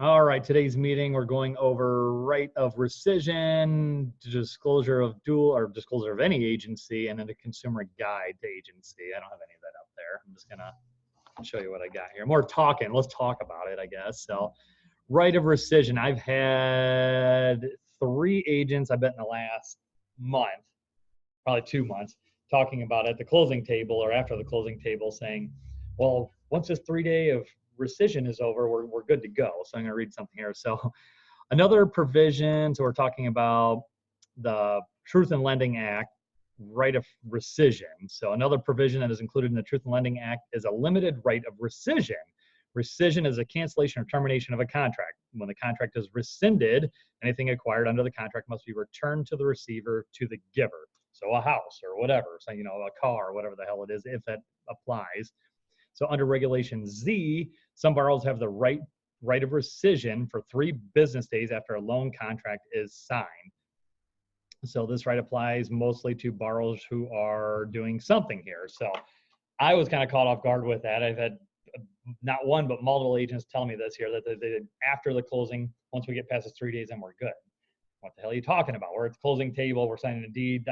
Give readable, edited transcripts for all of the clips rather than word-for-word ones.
All right, today's meeting, we're going over right of rescission, disclosure of dual or disclosure of any agency, and then the consumer guide to agency. I don't have any of that up there. I'm just gonna show you what I got here. More talking, let's talk about it, I guess. So right of rescission, I've had 3 agents, I bet in the last month, probably 2 months, talking about at the closing table or after the closing table saying, well, once this 3-day of rescission is over, we're good to go. So I'm going to read something here. So another provision, so we're talking about the Truth in Lending Act, right of rescission. So another provision that is included in the Truth in Lending Act is a limited right of rescission. Rescission is a cancellation or termination of a contract. When the contract is rescinded, anything acquired under the contract must be returned to the receiver, to the giver. So a house or whatever, so a car or whatever the hell it is, if that applies. So under Regulation Z, some borrowers have the right of rescission for 3 business days after a loan contract is signed. So this right applies mostly to borrowers who are doing something here. So I was kind of caught off guard with that. I've had not one, but multiple agents tell me this here, that they after the closing, once we get past the 3 days, then we're good. What the hell are you talking about? We're at the closing table, we're signing a deed.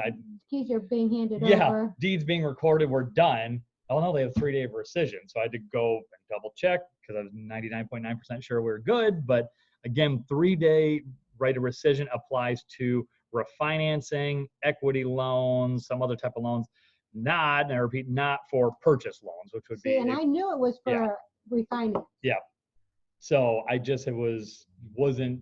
Keys are being handed over. Yeah, deeds being recorded, we're done. Oh no, they have 3-day of rescission. So I had to go and double check because I was 99.9% sure we were good. But again, 3-day right of rescission applies to refinancing, equity loans, some other type of loans, not, and I repeat, not for purchase loans, which would be. And I knew it was for refinance. Yeah. So I just, wasn't,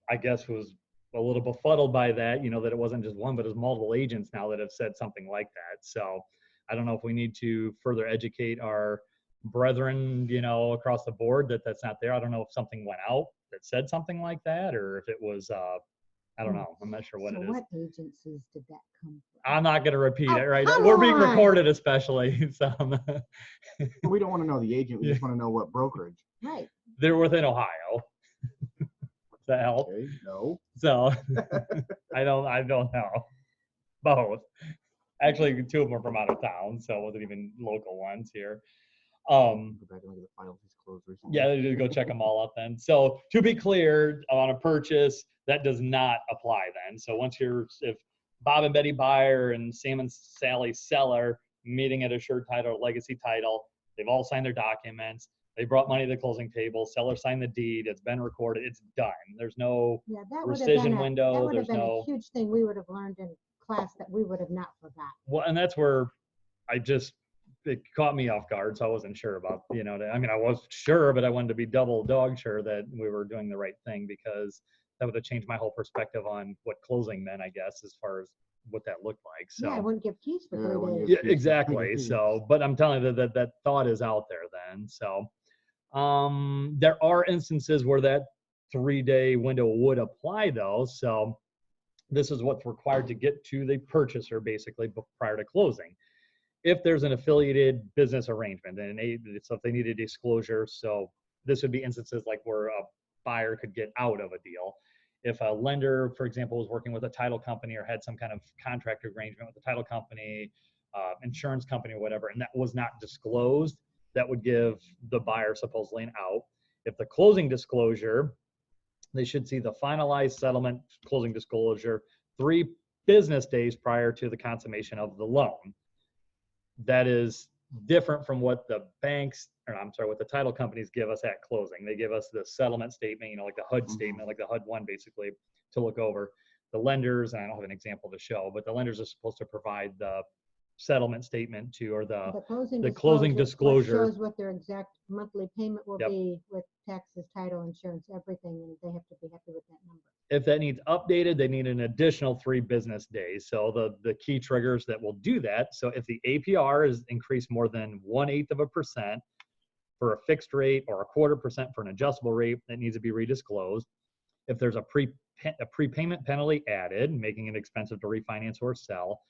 I guess, was a little befuddled by that, that it wasn't just one, but it's multiple agents now that have said something like that. So I don't know if we need to further educate our brethren, across the board that's not there. I don't know if something went out that said something like that, or if it was, I don't know. I'm not sure what it is. What agencies did that come from? I'm not going to repeat it, right? We're being recorded especially. So we don't want to know the agent. We just want to know what brokerage. Right. They're within Ohio. Does that help? Okay, no. So I don't know. Both. Actually, 2 of them are from out of town, so it wasn't even local ones here. Go back and look at the files he's closed recently. Yeah, go check them all out then. So to be clear, on a purchase, that does not apply then. So if Bob and Betty buyer and Sam and Sally seller meeting at Assured Title or Legacy Title, they've all signed their documents. They brought money to the closing table. Seller signed the deed. It's been recorded. It's done. There's no rescission window. That would have been a huge thing we would have learned in class that we would have not forgot. Well, and that's where it caught me off guard, so I wasn't sure about, I was sure, but I wanted to be double dog sure that we were doing the right thing, because that would have changed my whole perspective on what closing meant, I guess, as far as what that looked like. So I wouldn't give keys for 3 days. Yeah, exactly. So, but I'm telling you that thought is out there then. So there are instances where that 3-day window would apply though. So this is what's required to get to the purchaser basically prior to closing. If there's an affiliated business arrangement, and so if they need a disclosure, so this would be instances like where a buyer could get out of a deal. If a lender, for example, was working with a title company or had some kind of contract arrangement with the title company, insurance company or whatever, and that was not disclosed, that would give the buyer supposedly an out. If the closing disclosure, they should see the finalized settlement closing disclosure 3 business days prior to the consummation of the loan. That is different from what the what the title companies give us at closing. They give us the settlement statement, like the HUD statement, like the HUD 1 basically, to look over. The lenders, and I don't have an example to show, but the lenders are supposed to provide the settlement statement to, or the closing disclosure. Shows what their exact monthly payment will be with taxes, title, insurance, everything, and they have to be happy with that number. If that needs updated, they need an additional 3 business days. So the key triggers that will do that. So if the APR is increased more than 1/8% for a fixed rate or 1/4% for an adjustable rate, that needs to be redisclosed. If there's a prepayment penalty added, making it expensive to refinance or sell,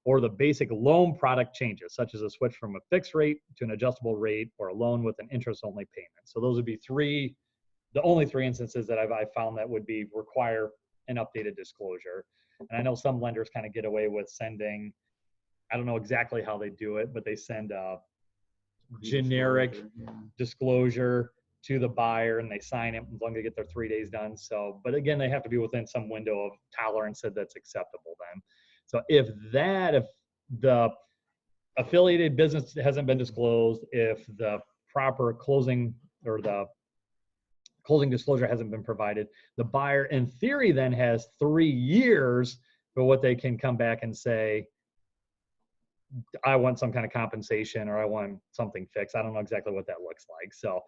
or the basic loan product changes, such as a switch from a fixed rate to an adjustable rate, or a loan with an interest-only payment. So those would be the only 3 instances that I've found that would require an updated disclosure. And I know some lenders kind of get away with sending, I don't know exactly how they do it, but they send a generic disclosure to the buyer and they sign it as long as they get their 3 days done. So, but again, they have to be within some window of tolerance that's acceptable then. So if the affiliated business hasn't been disclosed, if the proper closing or the closing disclosure hasn't been provided, the buyer in theory then has 3 years for what they can come back and say, I want some kind of compensation or I want something fixed. I don't know exactly what that looks like. So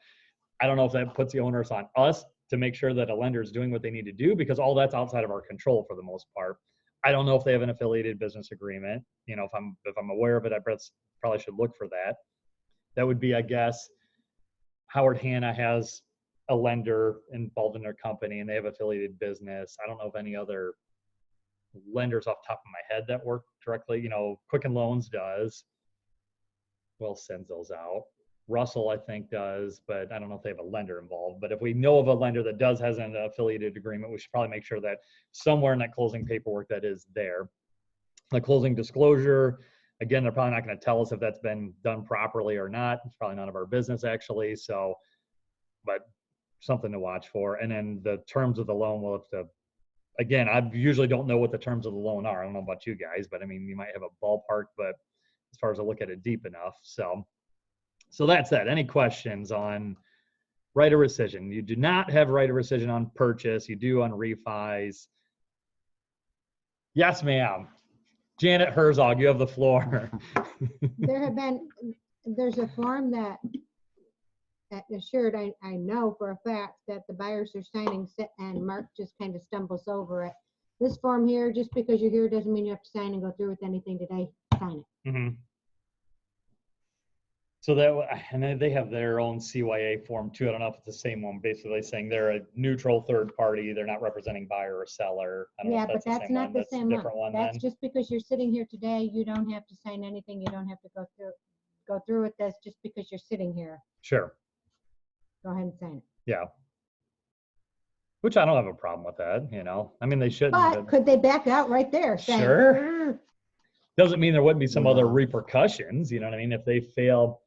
I don't know if that puts the onus on us to make sure that a lender is doing what they need to do, because all that's outside of our control for the most part. I don't know if they have an affiliated business agreement. You know, if I'm aware of it, I probably should look for that. That would be, I guess, Howard Hanna has a lender involved in their company and they have affiliated business. I don't know of any other lenders off the top of my head that work directly. You know, Quicken Loans does. Well, sends those out. Russell, I think, does, but I don't know if they have a lender involved. But if we know of a lender that has an affiliated agreement, we should probably make sure that somewhere in that closing paperwork that is there. The closing disclosure, again, they're probably not going to tell us if that's been done properly or not. It's probably none of our business, actually. So, but something to watch for. And then the terms of the loan, we'll have to, again, I usually don't know what the terms of the loan are. I don't know about you guys, but I mean, you might have a ballpark, but as far as I look at it deep enough. So that's that. Any questions on right of rescission? You do not have right of rescission on purchase. You do on refis. Yes, ma'am. Janet Herzog, you have the floor. There's a form that assured, I know for a fact that the buyers are signing, and Mark just kind of stumbles over it. This form here, just because you're here doesn't mean you have to sign and go through with anything today. Sign it. Mm-hmm. So and then they have their own CYA form too. I don't know if it's the same one, basically saying they're a neutral third party. They're not representing buyer or seller. I don't know if but that's not the same one. That's then. Just because you're sitting here today, you don't have to sign anything. You don't have to go through with this just because you're sitting here. Sure. Go ahead and sign it. Yeah. Which I don't have a problem with that, you know. I mean, they shouldn't. But could they back out right there? Saying, sure. Doesn't mean there wouldn't be some other repercussions, you know what I mean? If they fail,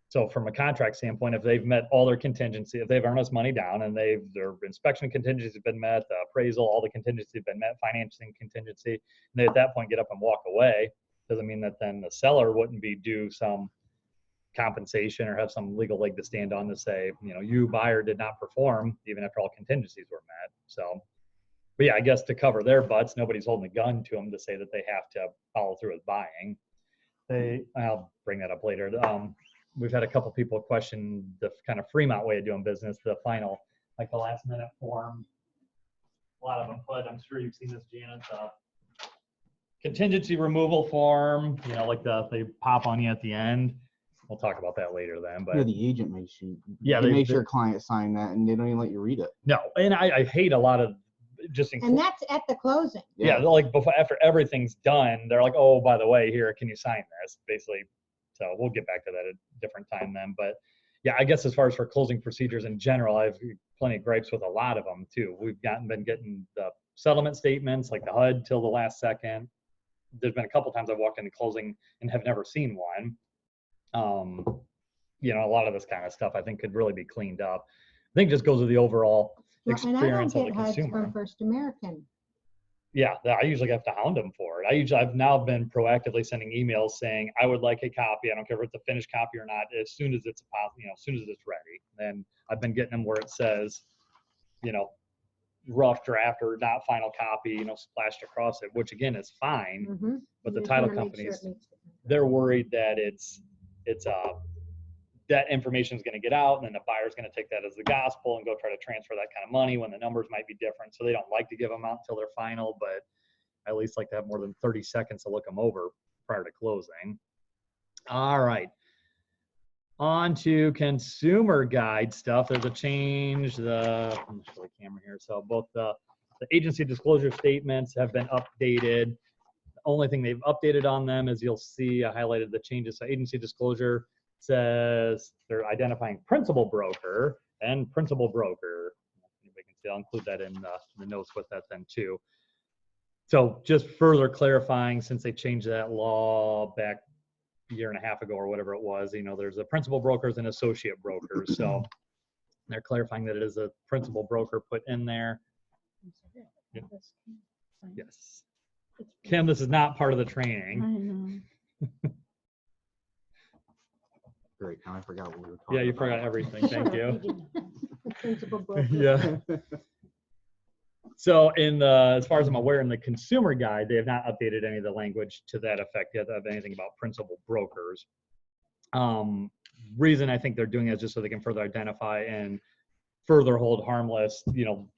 so from a contract standpoint, if they've met all their contingency, if they've earned us money down and their inspection contingencies have been met, the appraisal, all the contingencies have been met, financing contingency, and they at that point get up and walk away, doesn't mean that then the seller wouldn't be due some compensation or have some legal leg to stand on to say, you know, you buyer did not perform even after all contingencies were met. So, but yeah, I guess to cover their butts, nobody's holding a gun to them to say that they have to follow through with buying. I'll bring that up later. We've had a couple people question the kind of Fremont way of doing business, the final, like the last minute form. A lot of them put, I'm sure you've seen this, Janet, contingency removal form, you know, like they pop on you at the end. We'll talk about that later then. But the agent makes you. Yeah, they make sure client sign that, and they don't even let you read it. No, and I hate a lot of and that's at the closing. Yeah, like after everything's done, they're like, oh, by the way, here, can you sign this? Basically. So we'll get back to that at a different time then. But yeah, I guess as far as for closing procedures in general, I've plenty of gripes with a lot of them too. We've been getting the settlement statements, like the HUD till the last second. There's been a couple times I've walked into closing and have never seen one. You know, a lot of this kind of stuff I think could really be cleaned up. I think it just goes with the overall experience of the consumer. And I don't get HUDs from First American. Yeah, I usually have to hound them for it. I've now been proactively sending emails saying I would like a copy. I don't care if it's a finished copy or not. As soon as it's as soon as it's ready. And I've been getting them where it says, you know, rough draft or not final copy, you know, splashed across it, which again is fine. Mm-hmm. But the title companies, they're worried that that information is going to get out, and then the buyer's going to take that as the gospel and go try to transfer that kind of money when the numbers might be different. So they don't like to give them out until they're final, but I at least like to have more than 30 seconds to look them over prior to closing. All right. On to consumer guide stuff. There's a change. Let me show the camera here. So both the agency disclosure statements have been updated. The only thing they've updated on them is you'll see I highlighted the changes. So agency disclosure says they're identifying principal broker and principal broker. Anybody can see, I'll include that in the notes with that then too. So just further clarifying, since they changed that law back a year and a half ago or whatever it was, you know, there's a principal brokers and associate brokers. So They're clarifying that it is a principal broker put in there. Yeah. Yes. Kim, this is not part of the training. I know. Great. Now I forgot what we were talking Yeah, you about. forgot everything. Thank you. The principal broker. Yeah. So as far as I'm aware, in the consumer guide, they have not updated any of the language to that effect yet of anything about principal brokers. Reason I think they're doing it is just so they can further identify and further hold harmless,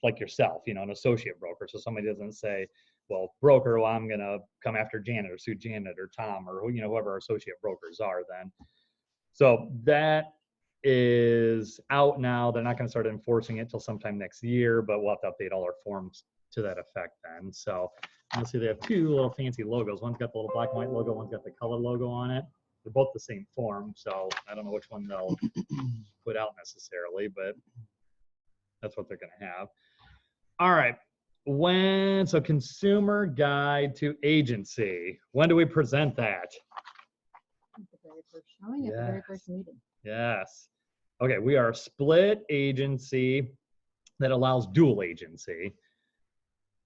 like yourself, an associate broker. So somebody doesn't say, well, broker, well, I'm going to come after Janet or sue Janet or Tom or, whoever our associate brokers are then. So that is out now. They're not going to start enforcing it till sometime next year, but we'll have to update all our forms to that effect then. So you'll see they have two little fancy logos. One's got the little black and white logo, one's got the color logo on it. They're both the same form, so I don't know which one they'll put out necessarily, but that's what they're going to have. All right. So consumer guide to agency. When do we present that? At the very first showing, at the very first meeting. Yes. Okay, we are a split agency that allows dual agency.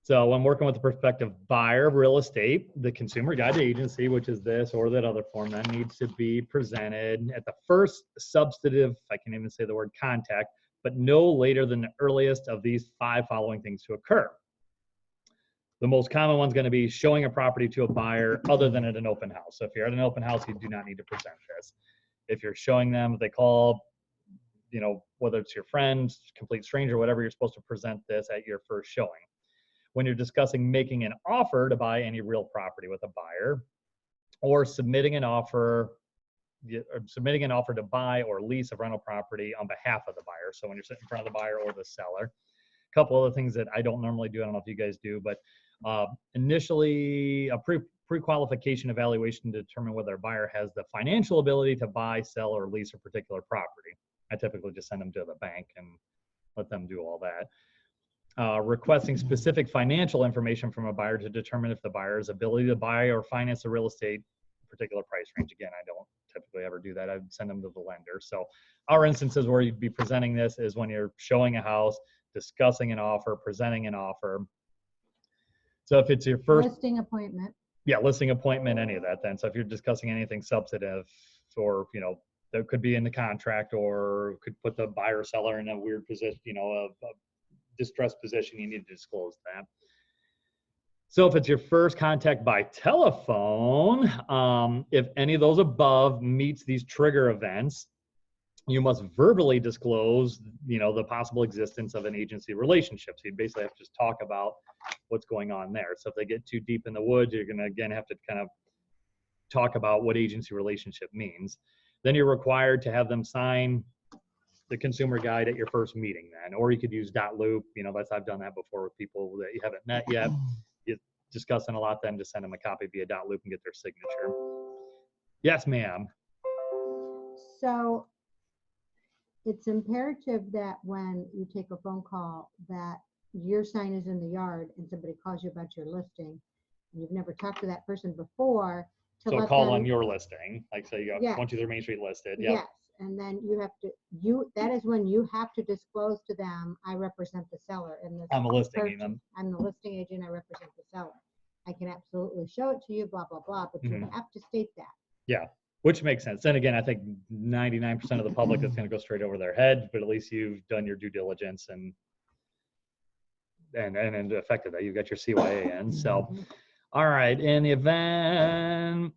So when working with the prospective buyer of real estate, the consumer guide to agency, which is this or that other form, then needs to be presented at the first substantive, I can't even say the word contact, but no later than the earliest of these 5 following things to occur. The most common one's going to be showing a property to a buyer other than at an open house. So if you're at an open house, you do not need to present this. If you're showing them, if they call, whether it's your friend, complete stranger, whatever, you're supposed to present this at your first showing. When you're discussing making an offer to buy any real property with a buyer, or submitting an offer to buy or lease a rental property on behalf of the buyer. So when you're sitting in front of the buyer or the seller. A couple other things that I don't normally do, I don't know if you guys do, but initially a pre-qualification evaluation to determine whether a buyer has the financial ability to buy, sell, or lease a particular property. I typically just send them to the bank and let them do all that. Requesting specific financial information from a buyer to determine if the buyer's ability to buy or finance the real estate particular price range. Again, I don't typically ever do that. I'd send them to the lender. So our instances where you'd be presenting this is when you're showing a house, discussing an offer, presenting an offer. So if it's your first Listing appointment. Yeah, listing appointment, any of that then. So if you're discussing anything substantive or, that could be in the contract or could put the buyer seller in a weird position, a distressed position, you need to disclose that. So if it's your first contact by telephone, if any of those above meets these trigger events, you must verbally disclose, the possible existence of an agency relationship. So you basically have to just talk about what's going on there. So if they get too deep in the woods, you're going to, again, have to kind of talk about what agency relationship means. Then you're required to have them sign the consumer guide at your first meeting then, or you could use .loop. I've done that before with people that you haven't met yet. You're discussing a lot, then just send them a copy via .loop and get their signature. Yes, ma'am. So it's imperative that when you take a phone call that your sign is in the yard and somebody calls you about your listing and you've never talked to that person before. So call on your listing, like say you got 123 Main Street listed. Yep. Yes, and then that is when you have to disclose to them, I represent the seller in this. I'm a listing agent. I'm the listing agent, I represent the seller. I can absolutely show it to you, blah, blah, blah, but you have to state that. Yeah, which makes sense. And again, I think 99% of the public is going to go straight over their head, but at least you've done your due diligence and affected that. You've got your CYA in. So, all right, in the event,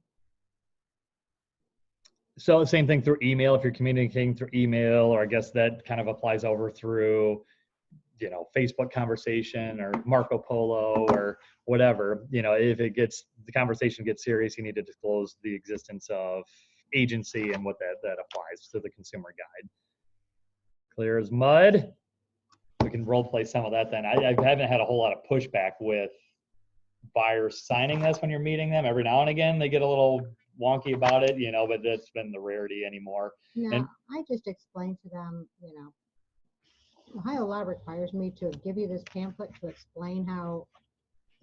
so same thing through email. If you're communicating through email, or I guess that kind of applies over through, Facebook conversation or Marco Polo or whatever, if the conversation gets serious, you need to disclose the existence of agency and what that applies to the consumer guide. Clear as mud. We can role play some of that then. I haven't had a whole lot of pushback with buyers signing this when you're meeting them. Every now and again, they get a little wonky about it, but that's been the rarity anymore. Yeah, I just explained to them, Ohio law requires me to give you this pamphlet to explain how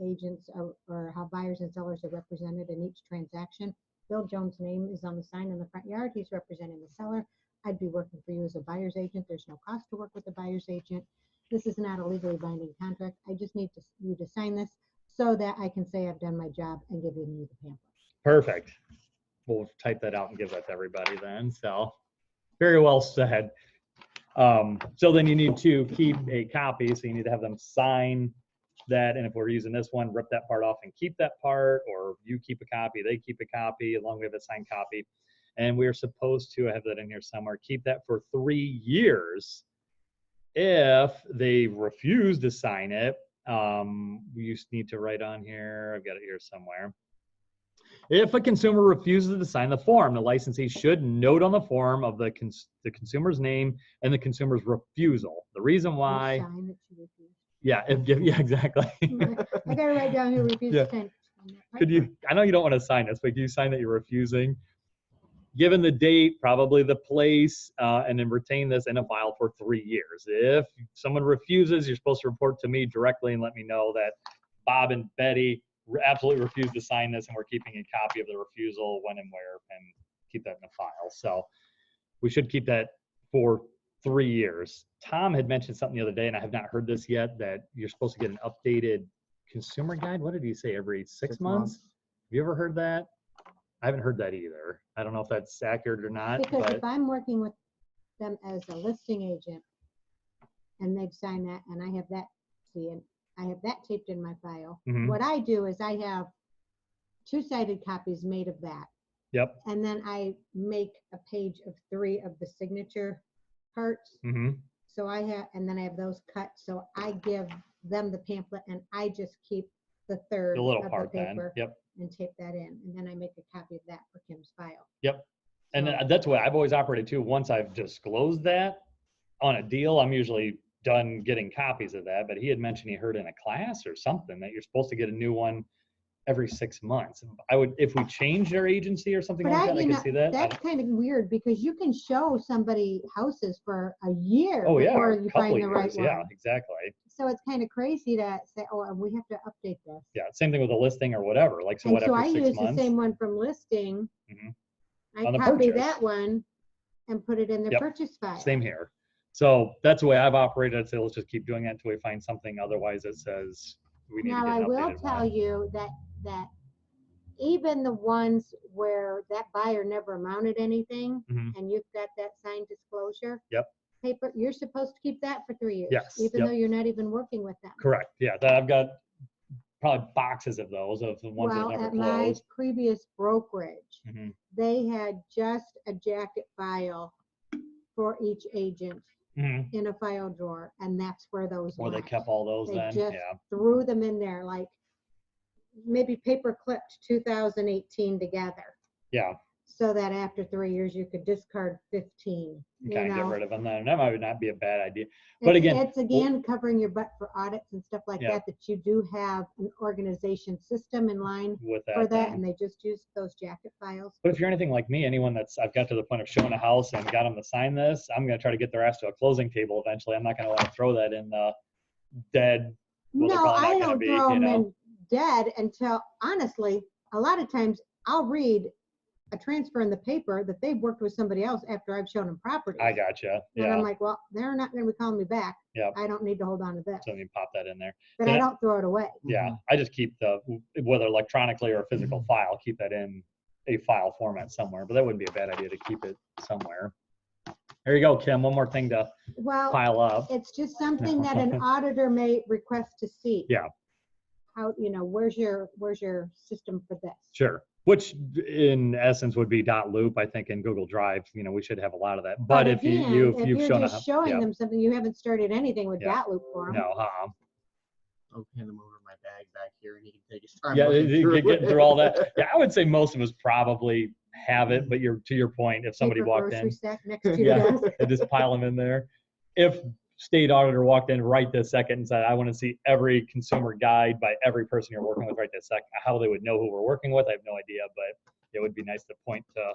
agents or how buyers and sellers are represented in each transaction. Bill Jones' name is on the sign in the front yard. He's representing the seller. I'd be working for you as a buyer's agent. There's no cost to work with a buyer's agent. This is not a legally binding contract. I just need you to sign this so that I can say I've done my job and give you the pamphlet. Perfect. We'll type that out and give that to everybody then. So very well said. So then you need to keep a copy. So you need to have them sign that. And if we're using this one, rip that part off and keep that part, or you keep a copy, they keep a copy, as long as we have a signed copy. And we are supposed to, I have that in here somewhere, keep that for 3 years. If they refuse to sign it, you just need to write on here, I've got it here somewhere. If a consumer refuses to sign the form, the licensee should note on the form of the consumer's name and the consumer's refusal. The reason why. Sign that you refuse. Yeah, yeah, exactly. I gotta write down who refuses Yeah. to sign. Could you? I know you don't want to sign this, but can you sign that you're refusing? Given the date, probably the place, and then retain this in a file for 3 years. If someone refuses, you're supposed to report to me directly and let me know that Bob and Betty absolutely refused to sign this, and we're keeping a copy of the refusal, when and where, and keep that in the file. So we should keep that for 3 years. Tom had mentioned something the other day, and I have not heard this yet, that you're supposed to get an updated consumer guide. What did he say? Every 6 months? Have you ever heard that? I haven't heard that either. I don't know if that's accurate or not. Because but if I'm working with them as a listing agent and they've signed that and I have that, and I have that taped in my file, what I do is I have 2-sided copies made of that. Yep. And then I make a page of 3 of the signature parts. So I have, and then I have those cut. So I give them the pamphlet and I just keep the third The little of part the paper then. Yep. and tape that in. And then I make a copy of that for Kim's file. Yep. And that's what I've always operated too. Once I've disclosed that on a deal, I'm usually done getting copies of that. But he had mentioned he heard in a class or something that you're supposed to get a new one every 6 months. I would, if we changed our agency or something But like that, I could see that. That's kind of weird because you can show somebody houses for a year Oh yeah, before a you couple find the right years. one. Yeah, exactly. So it's kind of crazy to say, oh, we have to update this. Yeah, same thing with a listing or whatever. Like, so And what, so after I 6 use months? the same one from listing. I On the copy purchase. that one and put it in the purchase file. Same here. So that's the way I've operated. So let's just keep doing that until we find something. Otherwise, it says we need Now to get I an will updated tell one. you that even the ones where that buyer never mounted anything and you've got that signed disclosure paper, you're supposed to keep that for 3 years. Yes. Even though you're not even working with them. Correct. Yeah, that I've got probably boxes of those, of the ones that never at my closed. previous brokerage, they had just a jacket file for each agent in a file drawer, and that's where those Where they went. kept all those They then. just Yeah. threw them in there, like maybe paper clipped 2018 together, Yeah. so that after 3 years you could discard 15. You You kind of get know, rid of them then. That might not be a bad idea. But again, it's again covering your butt for audits and stuff like that. That you do have an organization system in line with that, for that, then. and they just use those jacket files. But if you're anything like me, anyone that's, I've got to the point of showing a house and got them to sign this, I'm going to try to get their ass to a closing table eventually. I'm not going to want to throw that in the dead. Well, No, I don't throw them in dead until, honestly, a lot of times I'll read a transfer in the paper that they've worked with somebody else after I've shown them property. I gotcha. And Yeah. I'm like, well, they're not going to be calling me back. Yeah. I don't need to hold on to this. So you pop that in there. But I don't throw it away. Yeah. I just keep whether electronically or a physical file, keep that in a file format somewhere. But that wouldn't be a bad idea to keep it somewhere. There you go, Kim. One more thing to pile up. It's just something that an auditor may request to see. Yeah. How, where's your system for this? Sure. Which in essence would be .loop, I think, in Google Drive. We should have a lot of that. But if again, you've you're shown just showing them something, you haven't started anything with .loop for them. No, I'll hand him over my bag back here and he can take his time. Yeah, getting through all that. Yeah, I would say most of us probably have it, but to your point, if somebody walked in, stack next to you and just pile them in there. If state auditor walked in right this second and said, I want to see every consumer guide by every person you're working with right this second, how they would know who we're working with, I have no idea, but it would be nice to point to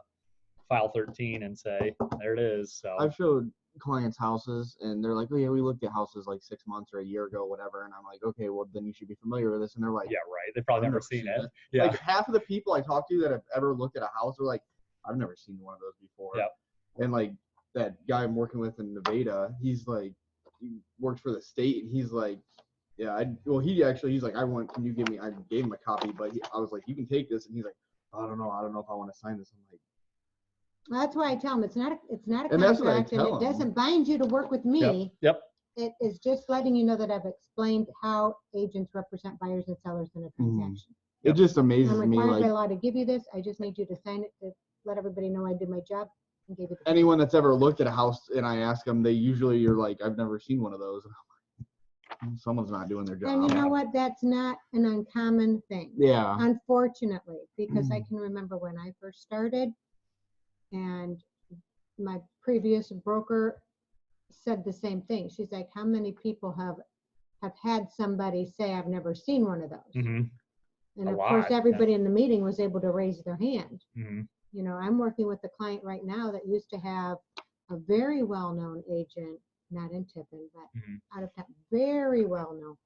file 13 and say, there it is. So I've showed clients houses and they're like, oh yeah, we looked at houses like 6 months or a year ago, whatever. And I'm like, okay, well then you should be familiar with this. And they're like, yeah, right. They've probably never seen it. Yeah. Like half of the people I talk to that have ever looked at a house are like, I've never seen one of those before. Yep. And like, that guy I'm working with in Nevada, he's like, he works for the state, and he's like, yeah, he's like, can you give me, I gave him a copy, but I was like, you can take this, and he's like, I don't know if I want to sign this. I'm like, That's why I tell them it's not a And that's what I contract, and tell it 'em. doesn't bind you to work with me. Yep. It is just letting you know that I've explained how agents represent buyers and sellers in a transaction. It just amazes I'm me, required by like, law to give you this. I just need you to sign it to let everybody know I did my job and gave you the anyone that's ever looked at a house and I ask them, they usually are like, I've never seen one of those. Someone's not doing their job. And you know what? That's not an uncommon thing. Yeah. Unfortunately, because I can remember when I first started, and my previous broker said the same thing. She's like, how many people have had somebody say, I've never seen one of those? Mm-hmm. And A of course, lot, everybody in the meeting was able to raise their hand. Mm-hmm. You know, I'm working with a client right now that used to have a very well-known agent, not in Tiffin, but out of town, very well-known,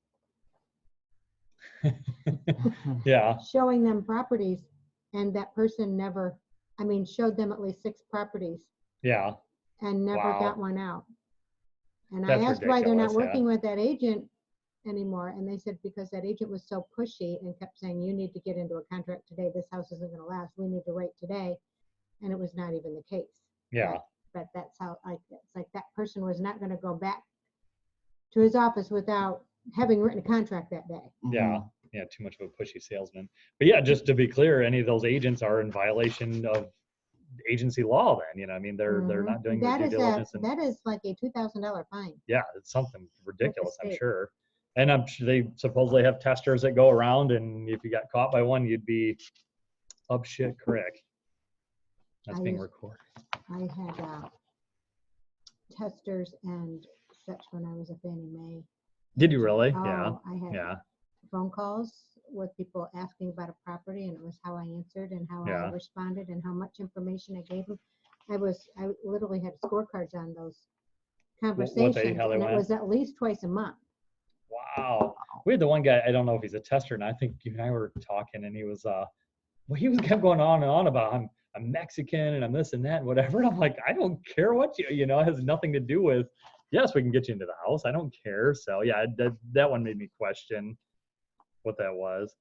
Yeah. showing them properties, and that person never, showed them at least 6 properties Yeah. and never Wow. got one out. And That's I asked why they're not ridiculous, working with that agent anymore, and they said because that agent was so pushy and kept saying, you need to get into a contract today, this house isn't going to last, we need to write today, and it was not even the case. Yeah. But that's how, it's like that person was not going to go back to his office without having written a contract that day. Yeah. Yeah. Too much of a pushy salesman. But yeah, just to be clear, any of those agents are in violation of agency law then, you know, I mean, they're not doing their due diligence. That is like a $2,000 fine. Yeah, it's something ridiculous, I'm state. sure. And I'm sure they supposedly have testers that go around, and if you got caught by one, you'd be up shit creek. That's being recorded. I had testers and such when I was a Fannie Mae. Did you really? Oh, I had Yeah. phone calls with people asking about a property, and it was how I answered and how I responded and how much information I gave them. I literally had scorecards on those conversations, how they and went? it was at least twice a month. Wow. We had the one guy, I don't know if he's a tester, and I think you and I were talking, and he was kept going on and on about I'm Mexican and I'm this and that and whatever. And I'm like, I don't care what it has nothing to do with, yes, we can get you into the house. I don't care. So yeah, that one made me question what that was.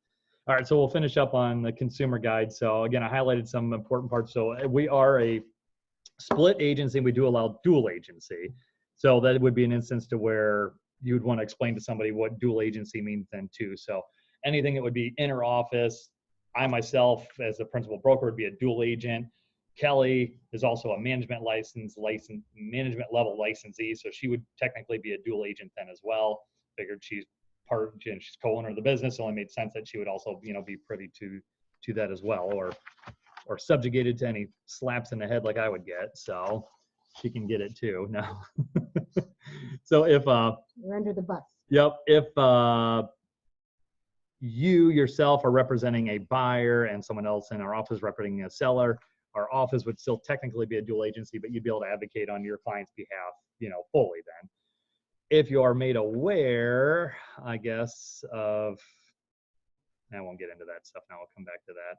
All right, so we'll finish up on the consumer guide. So again, I highlighted some important parts. So we are a split agency. We do allow dual agency. So that would be an instance to where you would want to explain to somebody what dual agency means then too. So anything that would be inner office, I myself as a principal broker would be a dual agent. Kelly is also a management management level licensee. So she would technically be a dual agent then as well. Figured she's she's co-owner of the business. So it only made sense that she would also, be privy to that as well, or subjugated to any slaps in the head like I would get. So she can get it too. No. So if You're under the bus. Yep. If you yourself are representing a buyer and someone else in our office representing a seller, our office would still technically be a dual agency, but you'd be able to advocate on your client's behalf, fully then. If you are made aware, I guess, I won't get into that stuff now. I'll come back to that.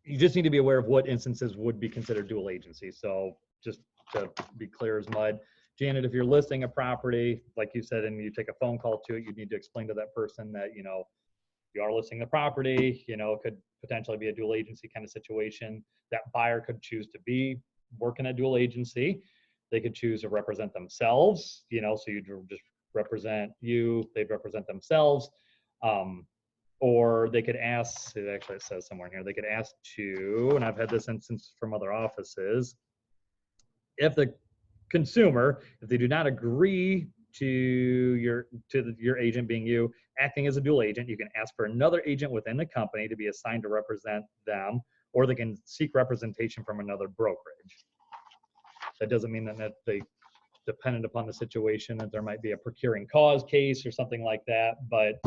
You just need to be aware of what instances would be considered dual agency. So just to be clear as mud, Janet, if you're listing a property, like you said, and you take a phone call to it, you need to explain to that person that, you are listing the property, it could potentially be a dual agency kind of situation. That buyer could choose to work in a dual agency. They could choose to represent themselves, so you just represent you, they'd represent themselves. Or they could ask, it says somewhere in here, they could ask to, and I've had this instance from other offices, if the consumer, if they do not agree to your agent being you acting as a dual agent, you can ask for another agent within the company to be assigned to represent them, or they can seek representation from another brokerage. That doesn't mean that they dependent upon the situation, that there might be a procuring cause case or something like that, but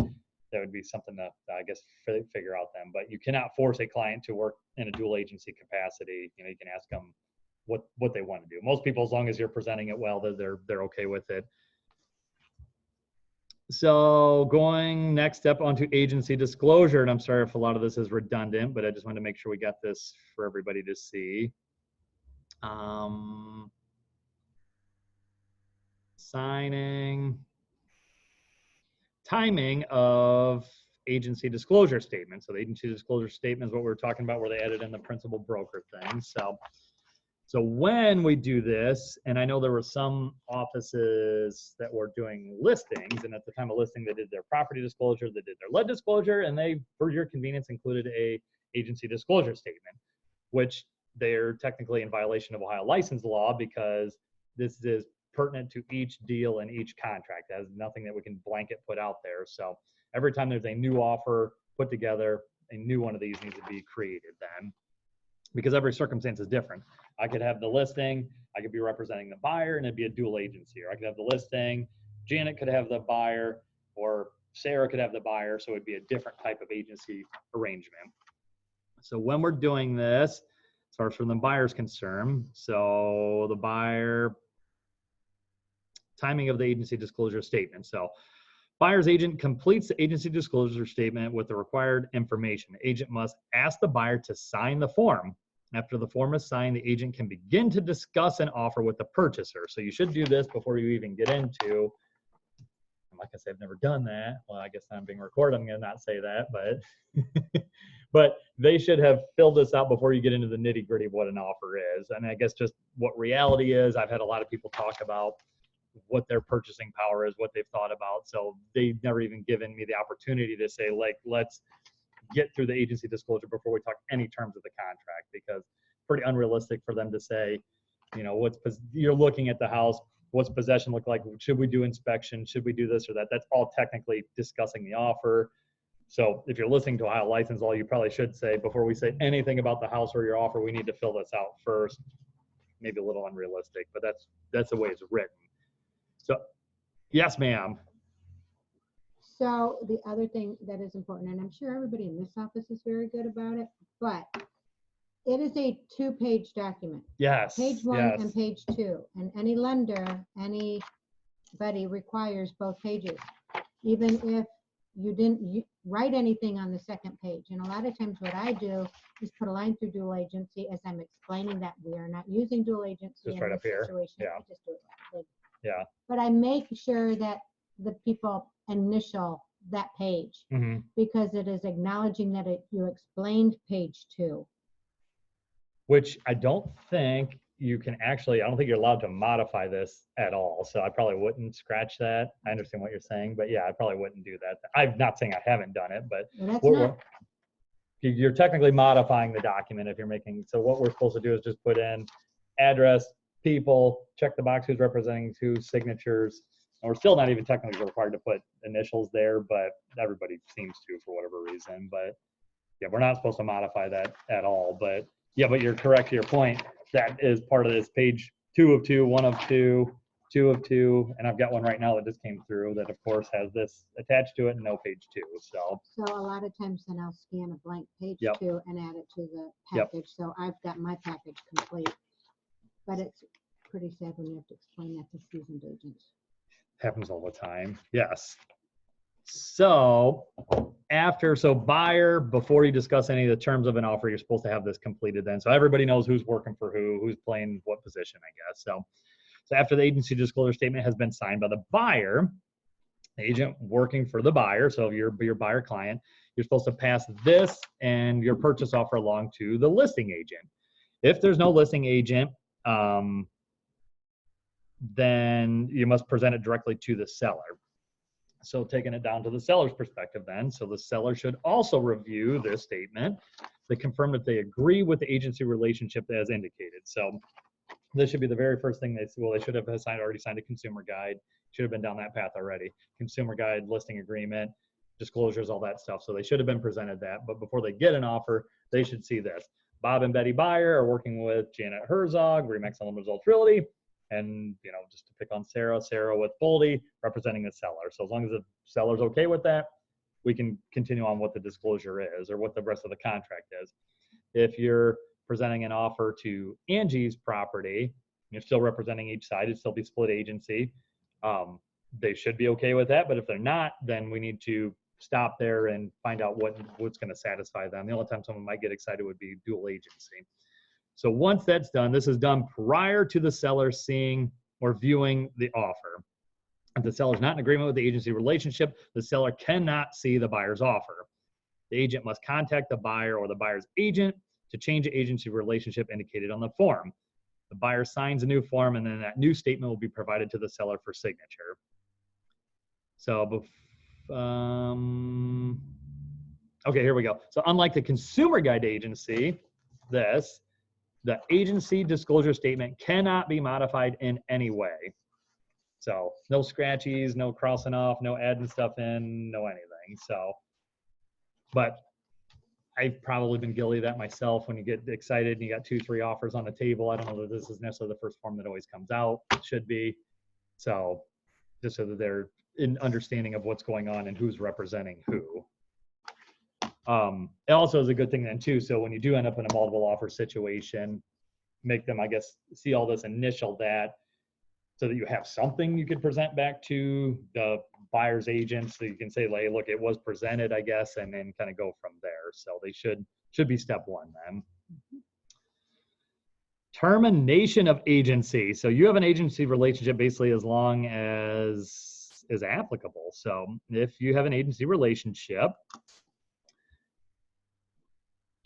that would be something to, I guess, figure out then. But you cannot force a client to work in a dual agency capacity. You can ask them what they want to do. Most people, as long as you're presenting it well, they're okay with it. So going next step onto agency disclosure, and I'm sorry if a lot of this is redundant, but I just wanted to make sure we got this for everybody to see. Signing, timing of agency disclosure statement. So the agency disclosure statement is what we were talking about, where they added in the principal broker thing. So when we do this, and I know there were some offices that were doing listings, and at the time of listing, they did their property disclosure, they did their lead disclosure, and they, for your convenience, included a agency disclosure statement, which they're technically in violation of Ohio license law because this is pertinent to each deal and each contract. It has nothing that we can blanket put out there. So every time there's a new offer put together, a new one of these needs to be created then, because every circumstance is different. I could have the listing, I could be representing the buyer, and it'd be a dual agency. Or I could have the listing, Janet could have the buyer, or Sarah could have the buyer, so it'd be a different type of agency arrangement. So when we're doing this, as far as from the buyer's concern, so the buyer, timing of the agency disclosure statement. So buyer's agent completes the agency disclosure statement with the required information. The agent must ask the buyer to sign the form. After the form is signed, the agent can begin to discuss an offer with the purchaser. So you should do this before you even get into, like I said, I've never done that. Well, I guess I'm being recorded. I'm going to not say that, but but they should have filled this out before you get into the nitty gritty of what an offer is. And I guess just what reality is. I've had a lot of people talk about what their purchasing power is, what they've thought about. So they've never even given me the opportunity to say, like, let's get through the agency disclosure before we talk any terms of the contract, because it's pretty unrealistic for them to say, you know, you're looking at the house, what's possession look like? Should we do inspection? Should we do this or that? That's all technically discussing the offer. So if you're listening to Ohio license law, you probably should say, before we say anything about the house or your offer, we need to fill this out first. Maybe a little unrealistic, but that's the way it's written. So, yes, ma'am. So the other thing that is important, and I'm sure everybody in this office is very good about it, but it is a 2-page document. Yes. Page 1 yes. and page 2. And any lender, anybody requires both pages, even if you didn't write anything on the second page. And a lot of times what I do is put a line through dual agency as I'm explaining that we are not using dual agency Just in right this up here. situation. Yeah. I just do it like this. Yeah. But I make sure that the people initial that page, Mm-hmm. because it is acknowledging that you explained page 2. Which I don't think you can actually, I don't think you're allowed to modify this at all. So I probably wouldn't scratch that. I understand what you're saying, but yeah, I probably wouldn't do that. I'm not saying I haven't done it, but you're technically modifying the document if you're making, so what we're supposed to do is just put in address, people, check the box who's representing whose signatures. And we're still not even technically required to put initials there, but everybody seems to for whatever reason. But yeah, we're not supposed to modify that at all. But yeah, but you're correct to your point. That is part of this page 2 of 2, 1 of 2, 2 of 2, and I've got one right now that just came through that of course has this attached to it and no page 2. So a lot of times then I'll scan a blank page Yep. 2 and add it to the Yep. package. So I've got my package complete. But it's pretty sad when you have to explain that to seasoned agents. Happens all the time. Yes. So buyer, before you discuss any of the terms of an offer, you're supposed to have this completed then. So everybody knows who's working for who's playing what position, I guess. So after the agency disclosure statement has been signed by the buyer, the agent working for the buyer, so your buyer client, you're supposed to pass this and your purchase offer along to the listing agent. If there's no listing agent, then you must present it directly to the seller. So taking it down to the seller's perspective then, so the seller should also review this statement to confirm that they agree with the agency relationship as indicated. So this should be the very first thing they should have already signed a consumer guide, should have been down that path already. Consumer guide, listing agreement, disclosures, all that stuff. So they should have been presented that, but before they get an offer, they should see this. Bob and Betty Buyer are working with Janet Herzog, Remax Unlimited Results Realty, and just to pick on Sarah with Boldy representing the seller. So as long as the seller's okay with that, we can continue on what the disclosure is or what the rest of the contract is. If you're presenting an offer to Angie's property, you're still representing each side, it'd still be split agency. They should be okay with that, but if they're not, then we need to stop there and find out what's going to satisfy them. The only time someone might get excited would be dual agency. So once that's done, this is done prior to the seller seeing or viewing the offer. If the seller is not in agreement with the agency relationship, the seller cannot see the buyer's offer. The agent must contact the buyer or the buyer's agent to change the agency relationship indicated on the form. The buyer signs a new form, and then that new statement will be provided to the seller for signature. So, okay, here we go. So unlike the consumer guide agency, the agency disclosure statement cannot be modified in any way. So no scratchies, no crossing off, no adding stuff in, no anything. So, but I've probably been guilty of that myself. When you get excited and you got 2-3 offers on the table, I don't know that this is necessarily the first form that always comes out. It should be. So just so that they're in understanding of what's going on and who's representing who. It also is a good thing then too. So when you do end up in a multiple offer situation, make them, I guess, see all this initial that, so that you have something you could present back to the buyer's agent, so you can say, like, look, it was presented, I guess, and then kind of go from there. So they should be step one then. Termination of agency. So you have an agency relationship basically as long as is applicable. So if you have an agency relationship,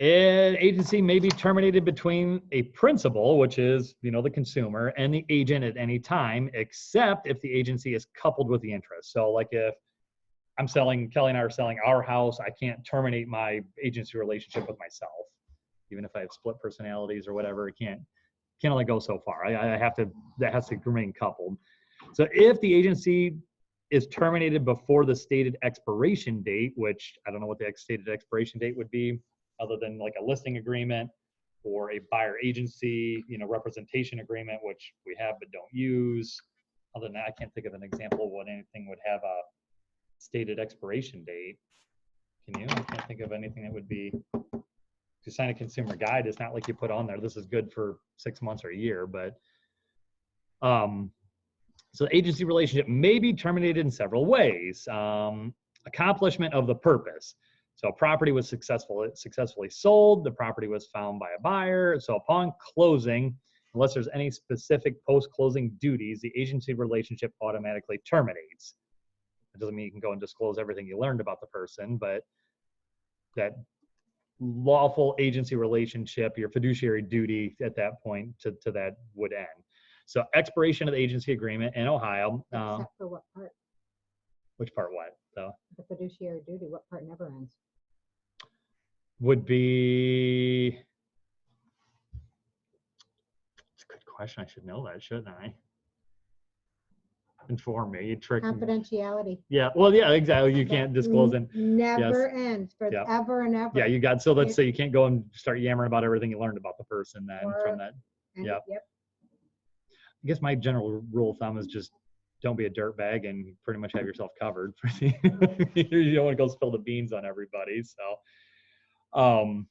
an agency may be terminated between a principal, which is, the consumer, and the agent at any time, except if the agency is coupled with the interest. So like if Kelly and I are selling our house, I can't terminate my agency relationship with myself. Even if I have split personalities or whatever, it can't only go so far. That has to remain coupled. So if the agency is terminated before the stated expiration date, which I don't know what the stated expiration date would be, other than like a listing agreement or a buyer agency, representation agreement, which we have but don't use. Other than that, I can't think of an example of what anything would have a stated expiration date. Can you? I can't think of anything that would be. To sign a consumer guide, it's not like you put on there, this is good for 6 months or a year, but so the agency relationship may be terminated in several ways. Accomplishment of the purpose. So a property was successfully sold, the property was found by a buyer. So upon closing, unless there's any specific post-closing duties, the agency relationship automatically terminates. It doesn't mean you can go and disclose everything you learned about the person, but that lawful agency relationship, your fiduciary duty at that point to that would end. So expiration of the agency agreement in Ohio. Except for what part? Which part what? So The fiduciary duty, what part never ends? Would be, it's a good question. I should know that, shouldn't I? Inform me, you trick me. Confidentiality. Yeah, well, yeah, exactly. You can't disclose it. Never ends forever and ever. Yeah, you got, so let's say you can't go and start yammering about everything you learned about the person then from that. Yep. I guess my general rule of thumb is just don't be a dirtbag and you pretty much have yourself covered. You don't want to go spill the beans on everybody. So,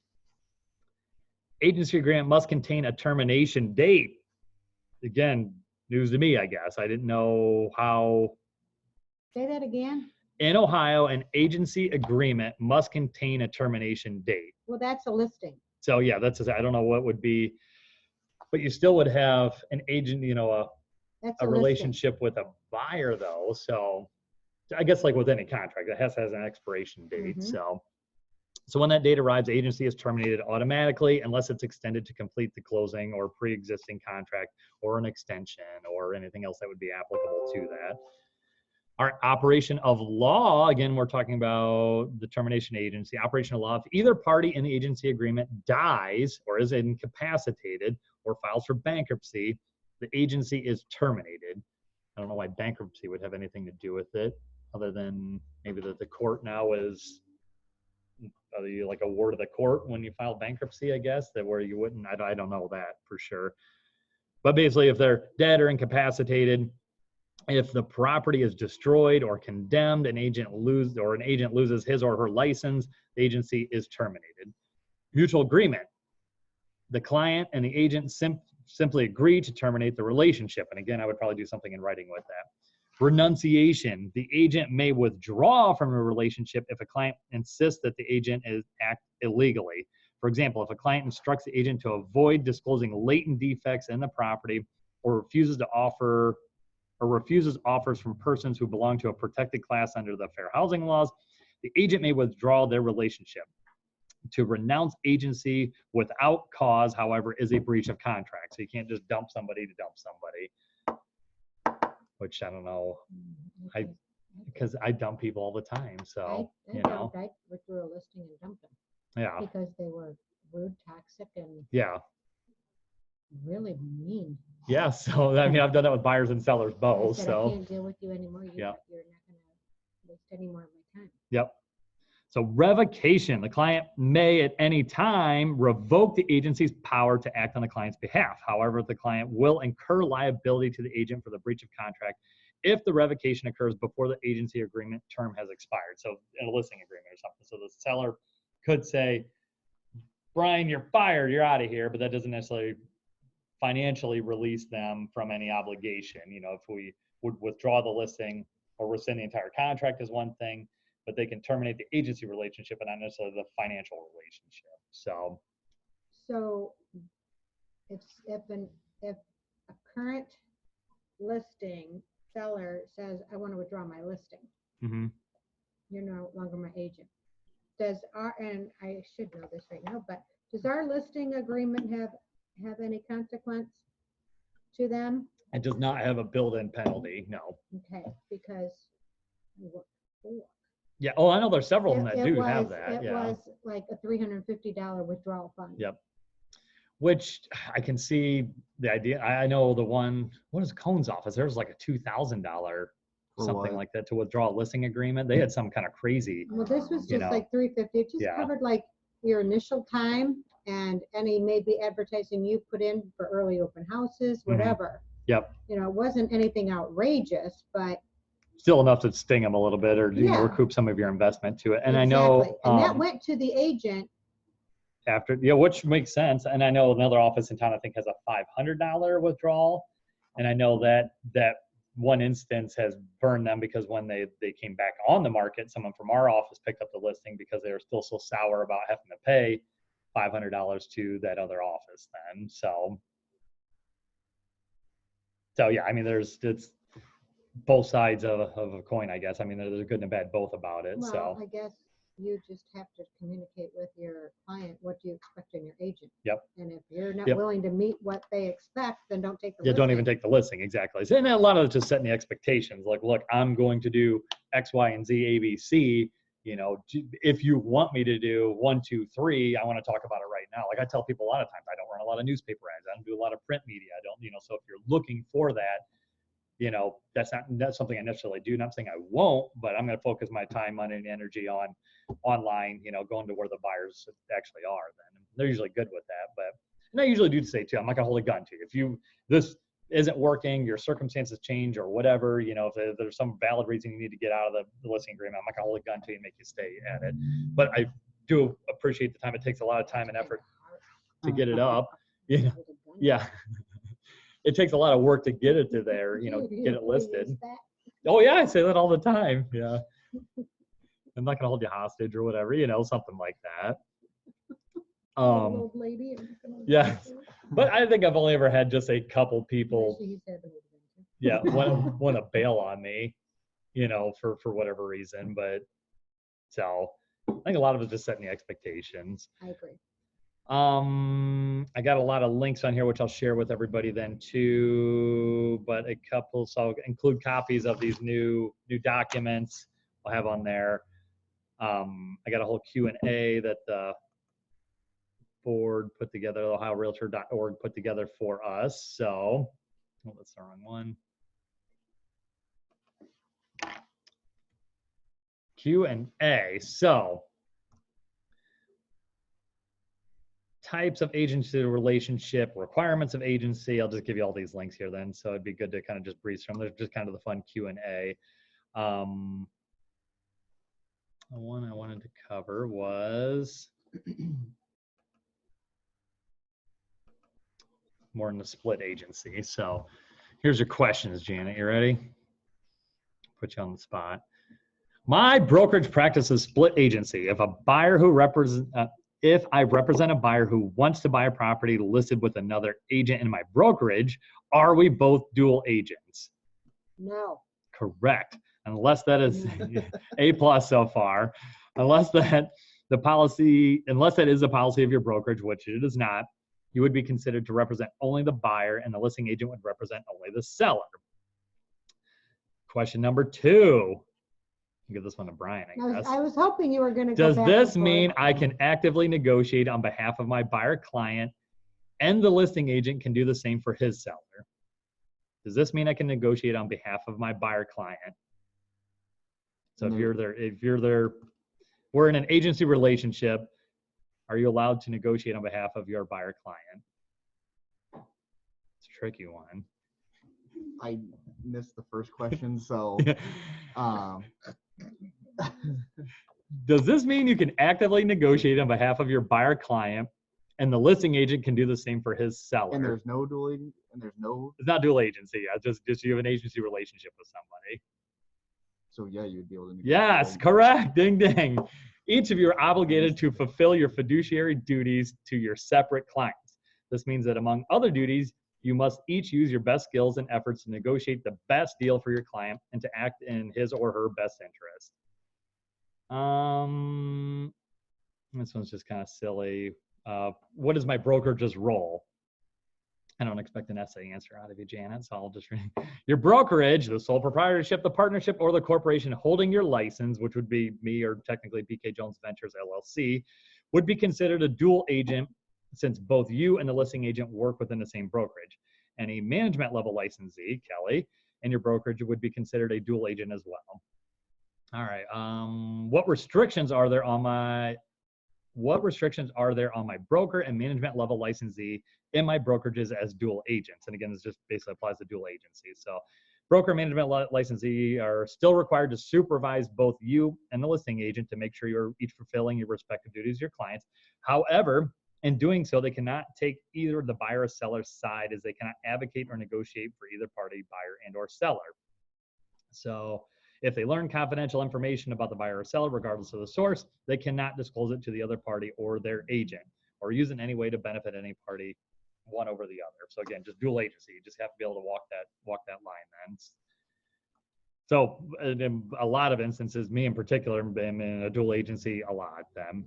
agency agreement must contain a termination date. Again, news to me, I guess. I didn't know how. Say that again. In Ohio, an agency agreement must contain a termination date. Well, that's a listing. So yeah, I don't know what would be, but you still would have an agent, a relationship with a buyer though. So I guess like with any contract, it has an expiration date. Mm-hmm. So when that date arrives, the agency is terminated automatically unless it's extended to complete the closing or pre-existing contract or an extension or anything else that would be applicable to that. Our operation of law, again, we're talking about the termination agency. Operation of law, if either party in the agency agreement dies or is incapacitated or files for bankruptcy, the agency is terminated. I don't know why bankruptcy would have anything to do with it, other than maybe that the court now is like a ward of the court when you file bankruptcy, I guess, that where you wouldn't, I don't know that for sure. But basically, if they're dead or incapacitated, if the property is destroyed or condemned, an agent loses his or her license, the agency is terminated. Mutual agreement. The client and the agent simply agree to terminate the relationship. And again, I would probably do something in writing with that. Renunciation. The agent may withdraw from a relationship if a client insists that the agent act illegally. For example, if a client instructs the agent to avoid disclosing latent defects in the property or refuses offers from persons who belong to a protected class under the fair housing laws, the agent may withdraw their relationship. To renounce agency without cause, however, is a breach of contract. So you can't just dump somebody to dump somebody, which I don't know. Because I dump people all the time. So, I withdrew a listing and dumped them. Yeah. Because they were rude, toxic, and really mean. Yeah. So, I mean, I've done that with buyers and sellers both. I said, so I can't deal with you anymore. You're not going to waste any more of my time. Yep. So revocation, the client may at any time revoke the agency's power to act on the client's behalf. However, the client will incur liability to the agent for the breach of contract if the revocation occurs before the agency agreement term has expired. So in a listing agreement or something. So the seller could say, Brian, you're fired, you're out of here, but that doesn't necessarily financially release them from any obligation. If we would withdraw the listing or rescind the entire contract is one thing, but they can terminate the agency relationship and not necessarily the financial relationship. So if a current listing seller says, I want to withdraw my listing, you're no longer my agent. And I should know this right now, but does our listing agreement have any consequence to them? It does not have a built-in penalty, no. Okay, because yeah. Oh, I know there's several of them that do have that. It was like a $350 withdrawal fund. Yep. Which I can see the idea. I know the one, what is Cohn's office? There's like a $2,000 something like that to withdraw a listing agreement. They had some kind of crazy. Well, this was just like $350. It just covered like your initial time and any maybe advertising you put in for early open houses, whatever. Yep. It wasn't anything outrageous, but still enough to sting them a little bit or recoup some of your investment to it. And exactly. I know and that went to the agent after, which makes sense. And I know another office in town, I think, has a $500 withdrawal. And I know that one instance has burned them because when they came back on the market, someone from our office picked up the listing because they were still so sour about having to pay $500 to that other office then. So yeah, I mean, it's both sides of a coin, I guess. I mean, there's a good and a bad both about it. Well, so I guess you just have to communicate with your client what you expect in your agent. Yep. And if you're not willing to meet what they expect, then don't take the listing. Don't even take the listing. Exactly. And a lot of it's just setting the expectations. Like, look, I'm going to do X, Y, and Z, A, B, C. If you want me to do 1, 2, 3, I want to talk about it right now. Like I tell people a lot of times, I don't run a lot of newspaper ads. I don't do a lot of print media. I don't, so if you're looking for that, that's something I necessarily do. Not saying I won't, but I'm going to focus my time, money, and energy on online, going to where the buyers actually are. Then they're usually good with that. And I usually do say too, I'm not going to hold a gun to you. If this isn't working, your circumstances change or whatever, if there's some valid reason you need to get out of the listing agreement, I'm not going to hold a gun to you and make you stay at it. But I do appreciate the time. It takes a lot of time and effort to get it up. Yeah. It takes a lot of work to get it to there, get it listed. Oh yeah, I say that all the time. Yeah. I'm not gonna hold you hostage or whatever, something like that. Old lady. Yeah. But I think I've only ever had just a couple people want to bail on me, for whatever reason. But so I think a lot of it's just setting the expectations. I agree. I got a lot of links on here, which I'll share with everybody then too, but a couple, so I'll include copies of these new documents I'll have on there. I got a whole Q&A that the board put together, OhioRealtor.org put together for us. So, that's the wrong one. Q&A. So, types of agency relationship, requirements of agency. I'll just give you all these links here then. So it'd be good to kind of just breeze from. There's just kind of the fun Q&A. The one I wanted to cover was more in the split agency. So here's your questions, Janet. You ready? Put you on the spot. My brokerage practices split agency. If a buyer who represents if I represent a buyer who wants to buy a property listed with another agent in my brokerage, are we both dual agents? No. Correct. Unless that is A plus so far. Unless that is the policy of your brokerage, which it is not, you would be considered to represent only the buyer and the listing agent would represent only the seller. Question number 2. I'll give this one to Brian, I guess. I was hoping you were going to go Does back this and mean forth. I can actively negotiate on behalf of my buyer client and the listing agent can do the same for his seller? Does this mean I can negotiate on behalf of my buyer client? So if you're there, we're in an agency relationship, are you allowed to negotiate on behalf of your buyer client? It's a tricky one. I missed the first question, so does this mean you can actively negotiate on behalf of your buyer client and the listing agent can do the same for his seller? and there's no dual agent, and there's no, It's not dual agency. Just you have an agency relationship with somebody. so yeah, you'd be able to negotiate. Yes, correct. Ding, ding. Each of you are obligated to fulfill your fiduciary duties to your separate clients. This means that among other duties, you must each use your best skills and efforts to negotiate the best deal for your client and to act in his or her best interest. This one's just kind of silly. What is my brokerage's role? I don't expect an essay answer out of you, Janet, so I'll just read. Your brokerage, the sole proprietorship, the partnership, or the corporation holding your license, which would be me or technically BK Jones Ventures LLC, would be considered a dual agent since both you and the listing agent work within the same brokerage. Any management level licensee, Kelly, and your brokerage would be considered a dual agent as well. All right. What restrictions are there on my broker and management level licensee in my brokerages as dual agents? And again, this just basically applies to dual agencies. So broker management licensee are still required to supervise both you and the listing agent to make sure you're each fulfilling your respective duties to your clients. However, in doing so, they cannot take either the buyer or seller's side, as they cannot advocate or negotiate for either party, buyer and or seller. So if they learn confidential information about the buyer or seller, regardless of the source, they cannot disclose it to the other party or their agent, or use it in any way to benefit any party, one over the other. So again, just dual agency. You just have to be able to walk that line then. So in a lot of instances, me in particular, I'm in a dual agency a lot then.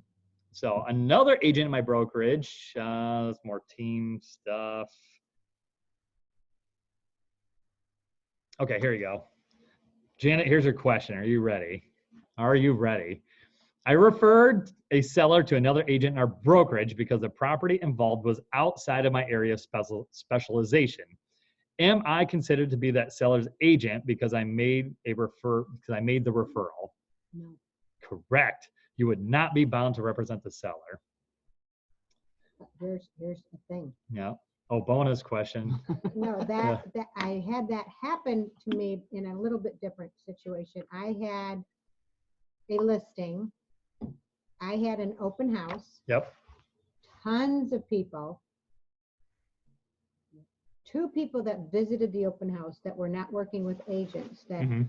So another agent in my brokerage, that's more team stuff. Okay, here you go. Janet, here's your question. Are you ready? Are you ready? I referred a seller to another agent in our brokerage because the property involved was outside of my area of specialization. Am I considered to be that seller's agent because I made the referral? No. Correct. You would not be bound to represent the seller. Here's the thing. Yeah. Oh, bonus question. No, that I had that happen to me in a little bit different situation. I had a listing. I had an open house. Yep. Tons of people. 2 people that visited the open house that were not working with agents that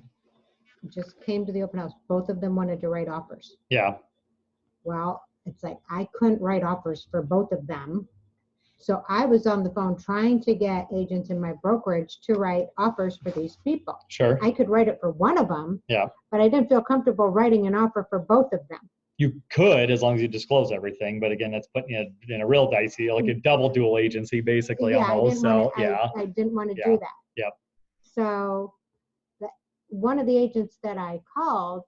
just came to the open house. Both of them wanted to write offers. Yeah. Well, it's like I couldn't write offers for both of them. So I was on the phone trying to get agents in my brokerage to write offers for these people. Sure. I could write it for one of them, Yeah. but I didn't feel comfortable writing an offer for both of them. You could, as long as you disclose everything, but again, that's putting you in a real dicey, like a double dual agency, basically, almost. I didn't want to do that. Yep. So one of the agents that I called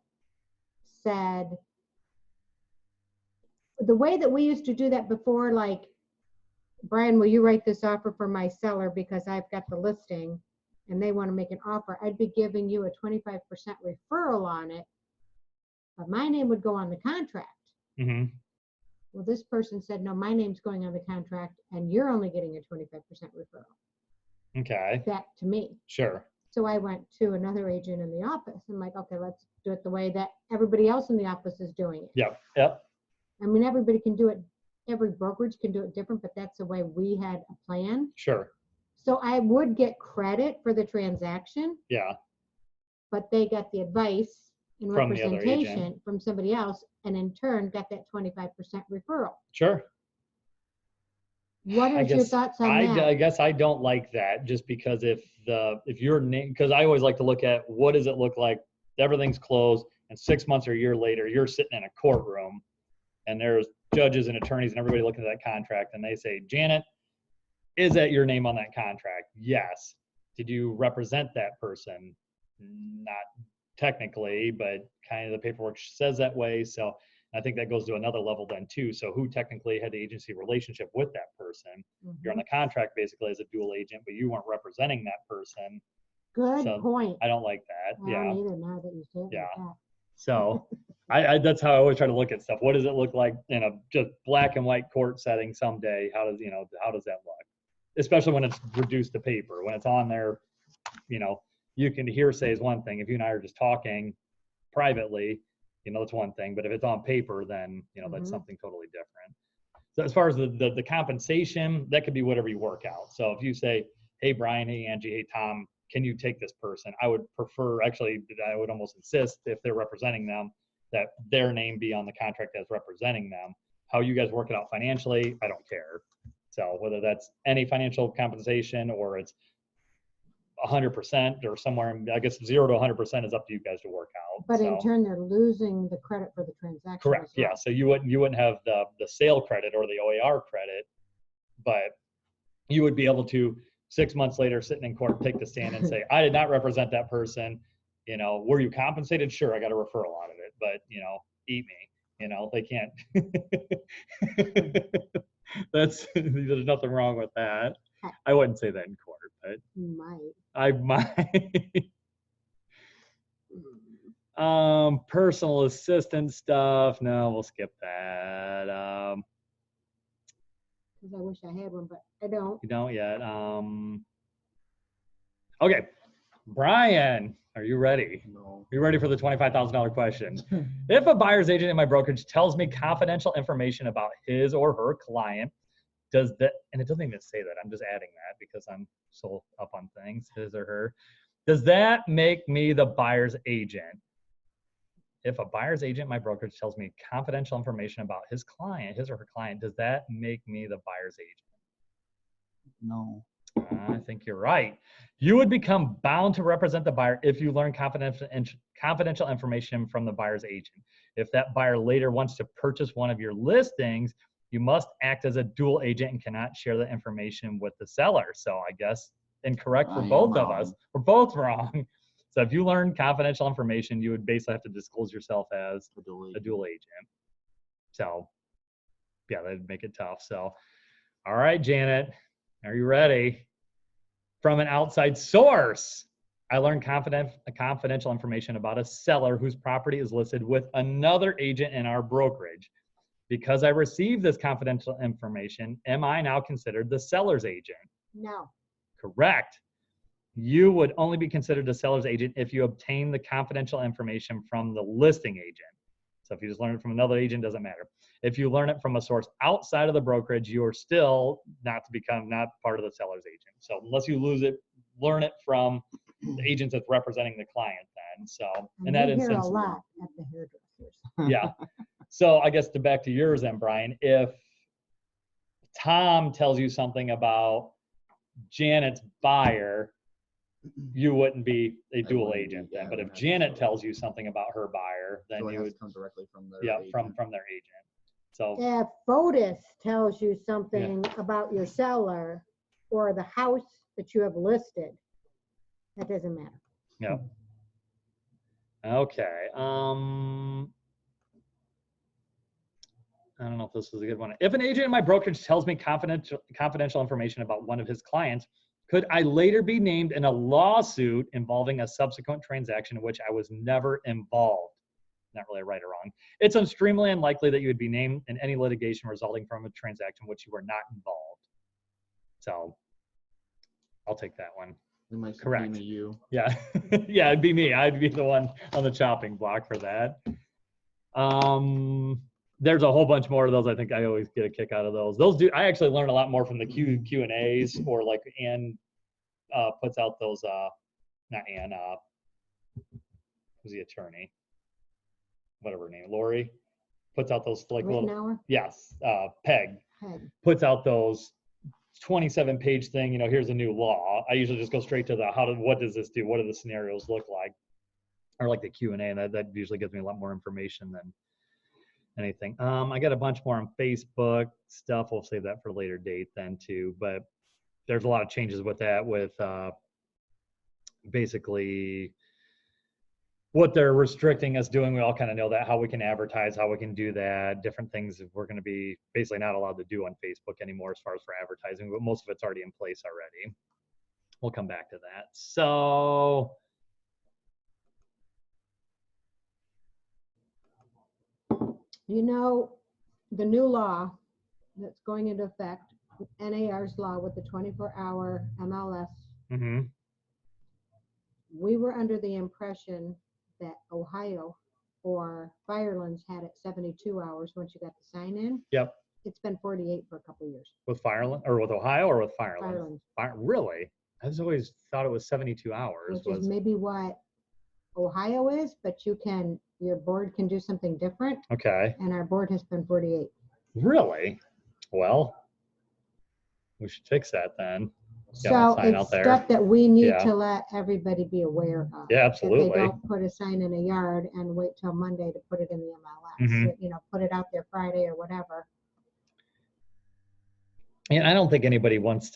said, the way that we used to do that before, like, Brian, will you write this offer for my seller because I've got the listing and they want to make an offer? I'd be giving you a 25% referral on it, but my name would go on the contract. Mm-hmm. Well, this person said, no, my name's going on the contract and you're only getting a 25% referral. Okay. Back to me. Sure. So I went to another agent in the office. I'm like, okay, let's do it the way that everybody else in the office is doing it. Yep. Yep. I mean, everybody can do it. Every brokerage can do it different, but that's the way we had a plan. Sure. So I would get credit for the transaction. Yeah. But they got the advice and From the other agent. representation from somebody else, and in turn got that 25% referral. Sure. What are your thoughts on that? I guess I don't like that, just because if your name, because I always like to look at what does it look like, everything's closed, and 6 months or a year later, you're sitting in a courtroom, and there's judges and attorneys and everybody looking at that contract, and they say, Janet, is that your name on that contract? Yes. Did you represent that person? Not technically, but kind of the paperwork says that way. So I think that goes to another level then too. So who technically had the agency relationship with that person? You're on the contract basically as a dual agent, but you weren't representing that person. Good point. I don't like that. I don't either, now that you say it like that. So I that's how I always try to look at stuff. What does it look like in a just black and white court setting someday? How does that look? Especially when it's reduced to paper. When it's on there, you can hearsay is one thing. If you and I are just talking privately, it's one thing. But if it's on paper, then that's something totally different. So as far as the compensation, that could be whatever you work out. So if you say, hey Brian, hey Angie, hey Tom, can you take this person? I would prefer, actually, I would almost insist, if they're representing them, that their name be on the contract as representing them. How you guys work it out financially, I don't care. So whether that's any financial compensation or it's 100% or somewhere, I guess 0 to 100% is up to you guys to work out. But in turn, they're losing the credit for the transaction. Correct. Well. Yeah. So you wouldn't have the sale credit or the OAR credit, but you would be able to 6 months later, sitting in court, take the stand and say, I did not represent that person. Were you compensated? Sure, I got a referral out of it, but eat me. They can't. There's nothing wrong with that. I wouldn't say that in court, but you might. I might. Personal assistant stuff. No, we'll skip that. Because I wish I had one, but I don't. You don't yet. Okay, Brian, are you ready? No. Are you ready for the $25,000 question? If a buyer's agent in my brokerage tells me confidential information about his or her client, and it doesn't even say that, I'm just adding that because I'm so up on things, his or her, does that make me the buyer's agent? If a buyer's agent in my brokerage tells me confidential information about his or her client, does that make me the buyer's agent? No. I think you're right. You would become bound to represent the buyer if you learn confidential information from the buyer's agent. If that buyer later wants to purchase one of your listings, you must act as a dual agent and cannot share the information with the seller. So I guess incorrect for both of us. We're both wrong. So if you learn confidential information, you would basically have to disclose yourself as a dual agent. So yeah, that'd make it tough. So, all right, Janet, are you ready? From an outside source, I learned confidential information about a seller whose property is listed with another agent in our brokerage. Because I received this confidential information, am I now considered the seller's agent? No. Correct. You would only be considered the seller's agent if you obtain the confidential information from the listing agent. So if you just learn it from another agent, doesn't matter. If you learn it from a source outside of the brokerage, you are still not part of the seller's agent. So unless you learn it from the agent that's representing the client then. So in that instance, hear a lot at the hairdressers. Yeah. So I guess back to yours then, Brian, if Tom tells you something about Janet's buyer, you wouldn't be a dual agent then. But if Janet tells you something about her buyer, then you would come directly from their agent. From their agent. So if Fotis tells you something about your seller or the house that you have listed, that doesn't matter. Yeah. Okay. I don't know if this was a good one. If an agent in my brokerage tells me confidential information about one of his clients, could I later be named in a lawsuit involving a subsequent transaction in which I was never involved? Not really right or wrong. It's extremely unlikely that you would be named in any litigation resulting from a transaction in which you were not involved. So I'll take that one. Correct. You. Yeah. Yeah, it'd be me. I'd be the one on the chopping block for that. There's a whole bunch more of those. I think I always get a kick out of those. I actually learn a lot more from the Q&As, or like Ann puts out those, not Ann, who's the attorney? whatever her name, Lori, puts out those like little, Rittenhour? yes, Peg Peg. puts out those 27-page thing, here's a new law. I usually just go straight to the what does this do? What do the scenarios look like? Or like the Q&A, and that usually gives me a lot more information than anything. I got a bunch more on Facebook stuff. We'll save that for a later date then too. But there's a lot of changes with that, with basically what they're restricting us doing. We all kind of know that, how we can advertise, how we can do that, different things we're going to be basically not allowed to do on Facebook anymore as far as for advertising, but most of it's already in place already. We'll come back to that. So the new law that's going into effect, NAR's law with the 24-hour MLS, we were under the impression that Ohio or Firelands had it 72 hours once you got the sign in. Yep. It's been 48 for a couple of years. With Fireland, or with Ohio, or with Firelands. Really? I was always thought it was 72 hours. Which is maybe what Ohio is, but your board can do something different. Okay. And our board has been 48. Really? Well, we should fix that then. So it's stuff that we need to let everybody be aware of. Yeah, absolutely. That they don't put a sign in a yard and wait till Monday to put it in the MLS. Put it out there Friday or whatever. And I don't think anybody from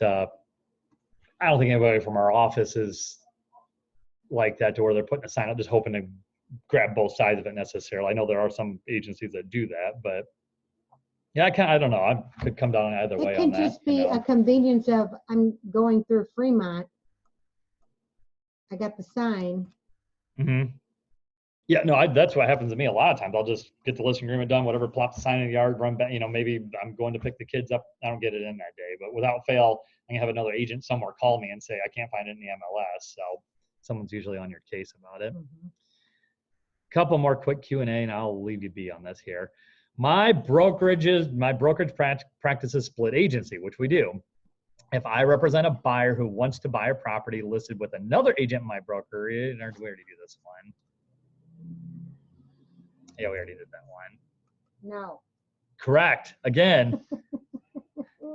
our office is like that, to where they're putting a sign up just hoping to grab both sides of it necessarily. I know there are some agencies that do that, but yeah, I don't know. I could come down either way on that. It could just be a convenience of, I'm going through Fremont. I got the sign. Yeah, no, that's what happens to me a lot of times. I'll just get the listing agreement done, whatever, plop the sign in the yard, run back, maybe I'm going to pick the kids up. I don't get it in that day, but without fail, I can have another agent somewhere call me and say, I can't find it in the MLS. So someone's usually on your case about it. Couple more quick Q&A and I'll leave you be on this here. My brokerage practices split agency, which we do. If I represent a buyer who wants to buy a property listed with another agent in my brokerage, or do we already do this one? Yeah, we already did that one. No. Correct. Again,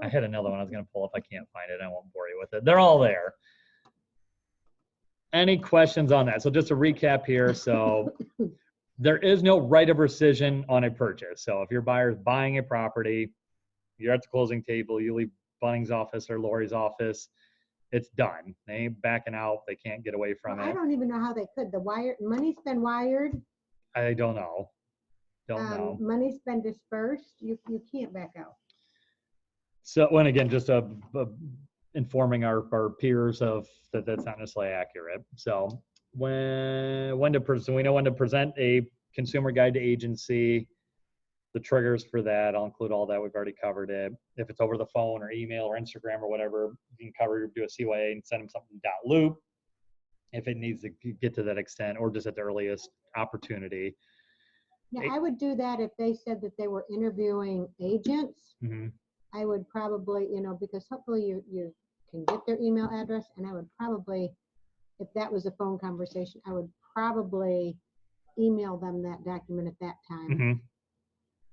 I had another one I was going to pull up. I can't find it. I won't bore you with it. They're all there. Any questions on that? So just a recap here. So there is no right of rescission on a purchase. So if your buyer is buying a property, you're at the closing table, you leave Bunning's office or Lori's office, it's done. They ain't backing out. They can't get away from it. I don't even know how they could. Money's been wired. I don't know. Don't know. Money's been dispersed. You can't back out. So, when again, just informing our peers of that's not necessarily accurate. So we know when to present a consumer guide to agency, the triggers for that. I'll include all that. We've already covered it. If it's over the phone or email or Instagram or whatever, you can do a CYA and send them something .loop if it needs to get to that extent, or just at the earliest opportunity. Now, I would do that if they said that they were interviewing agents. I would probably, because hopefully you can get their email address, and I would probably, if that was a phone conversation, I would probably email them that document at that time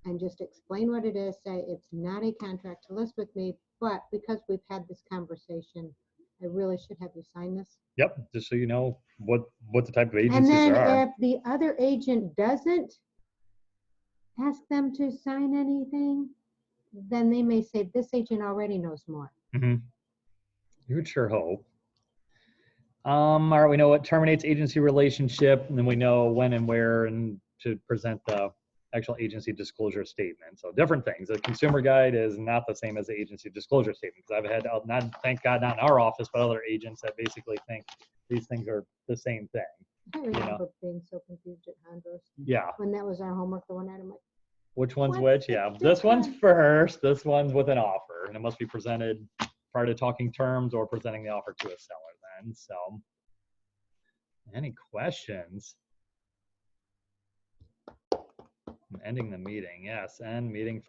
and just explain what it is. Say it's not a contract to list with me, but because we've had this conversation, I really should have you sign this. Yep, just so you know what the type of agencies and then there are. If the other agent doesn't ask them to sign anything, then they may say, this agent already knows more. You would sure hope. All right, we know what terminates agency relationship, and then we know when and where and to present the actual agency disclosure statement. So different things. The consumer guide is not the same as the agency disclosure statement, because I've had, thank God, not in our office, but other agents that basically think these things are the same thing. I remember being so confused at Hondros. Yeah. When that was our homework the one night, I'm like, which one's which? Yeah, this one's first, this one's with an offer, and it must be presented prior to talking terms or presenting the offer to a seller then. So any questions? I'm ending the meeting. Yes, end meeting.